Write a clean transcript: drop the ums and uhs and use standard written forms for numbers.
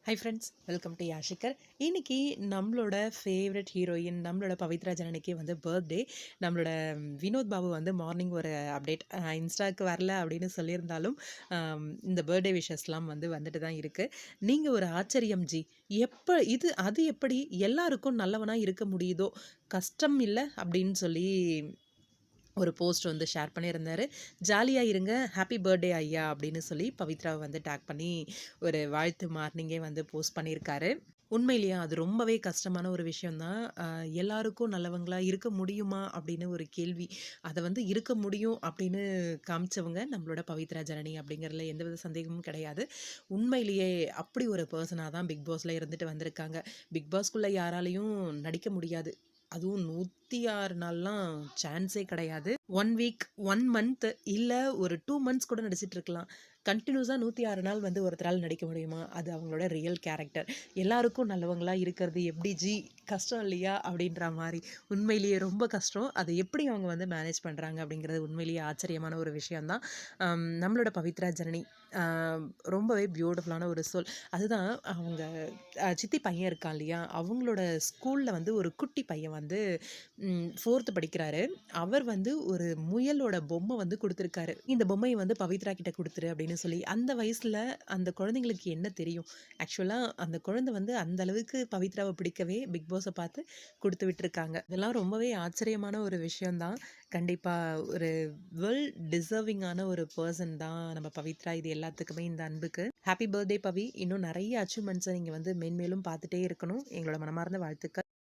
High friends, welcome to யாஷிகர். இன்னைக்கு நம்மளோட ஃபேவரட் ஹீரோயின் நம்மளோட பவித்ரா ஜனனிக்கு வந்து பர்த்டே. நம்மளோட வினோத் பாபு வந்து மார்னிங் ஒரு அப்டேட் இன்ஸ்டாக்கு வரல அப்படின்னு சொல்லியிருந்தாலும் இந்த பர்த்டே விஷஸ்லாம் வந்துட்டு தான் இருக்குது. நீங்கள் ஒரு ஆச்சரியம் ஜி, அது எப்படி எல்லாருக்கும் நல்லவனாக இருக்க முடியுதோ, கஷ்டம் இல்லை அப்படின்னு சொல்லி ஒரு போஸ்ட் ஷேர் பண்ணியிருந்தாரு. ஜாலியாக இருங்க, ஹாப்பி பர்த்டே ஐயா அப்படின்னு சொல்லி பவித்ராவை டேக் பண்ணி ஒரு வாழ்த்து மார்னிங்கே போஸ்ட் பண்ணியிருக்காரு. உண்மையிலேயே அது ரொம்பவே கஷ்டமான ஒரு விஷயந்தான். எல்லாருக்கும் நல்லவங்களா இருக்க முடியுமா அப்படின்னு ஒரு கேள்வி. அதை இருக்க முடியும் அப்படின்னு காமிச்சவங்க நம்மளோட பவித்ரா ஜனனி அப்படிங்கிறதுல எந்தவித சந்தேகமும் கிடையாது. உண்மையிலேயே அப்படி ஒரு பர்சனாக தான் பிக் பாஸில் இருந்துட்டு வந்திருக்காங்க. பிக் பாஸ்க்குள்ளே யாராலையும் நடிக்க முடியாது. அதுவும் 106 நாள்லாம் சான்ஸே கிடையாது. 1 வீக், 1 மந்த் இல்லை ஒரு 2 மந்த்ஸ் கூட நடிச்சிட்டு இருக்கலாம். கண்டினியூஸாக 106 நாள் ஒருத்தரால் நடிக்க முடியுமா? அது அவங்களோட ரியல் கேரக்டர். எல்லாருக்கும் நல்லவங்களா இருக்கிறது எப்படி ஜி, கஷ்டம் இல்லையா அப்படின்ற மாதிரி. உண்மையிலேயே ரொம்ப கஷ்டம். அதை எப்படி அவங்க மேனேஜ் பண்ணுறாங்க அப்படிங்கிறது உண்மையிலேயே ஆச்சரியமான ஒரு விஷயந்தான். நம்மளோட பவித்ரா ஜனனி ரொம்பவே பியூட்டிஃபுல்லான ஒரு சொல். அதுதான் அவங்க சித்தி பையன் இருக்கான் இல்லையா, அவங்களோட ஸ்கூலில் ஒரு குட்டி பையன் 4th படிக்கிறாரு. அவர் ஒரு முயலோட பொம்மை கொடுத்துருக்காரு. இந்த பொம்மையை பவித்ரா கிட்ட கொடுத்துரு அப்படின்னு சொல்லி. அந்த வயசில் அந்த குழந்தைங்களுக்கு என்ன தெரியும்? ஆக்சுவலாக அந்த குழந்தை அந்த அளவுக்கு பவித்ராவை பிடிக்கவே பிக் பாஸை பார்த்து கொடுத்து விட்டுருக்காங்க. இதெல்லாம் ரொம்பவே ஆச்சரியமான ஒரு விஷயந்தான். கண்டிப்பாக ஒரு வெல் டிசர்விங்கான ஒரு பர்சன் தான் நம்ம பவித்ரா. இது எல்லாத்துக்குமே இந்த அன்புக்கு ஹாப்பி பர்த்டே பவி. இன்னும் நிறைய அச்சீவ்மெண்ட்ஸை நீங்கள் மேன்மேலும் பார்த்துட்டே இருக்கணும். எங்களோட மனமார்ந்த வாழ்த்துக்கள்.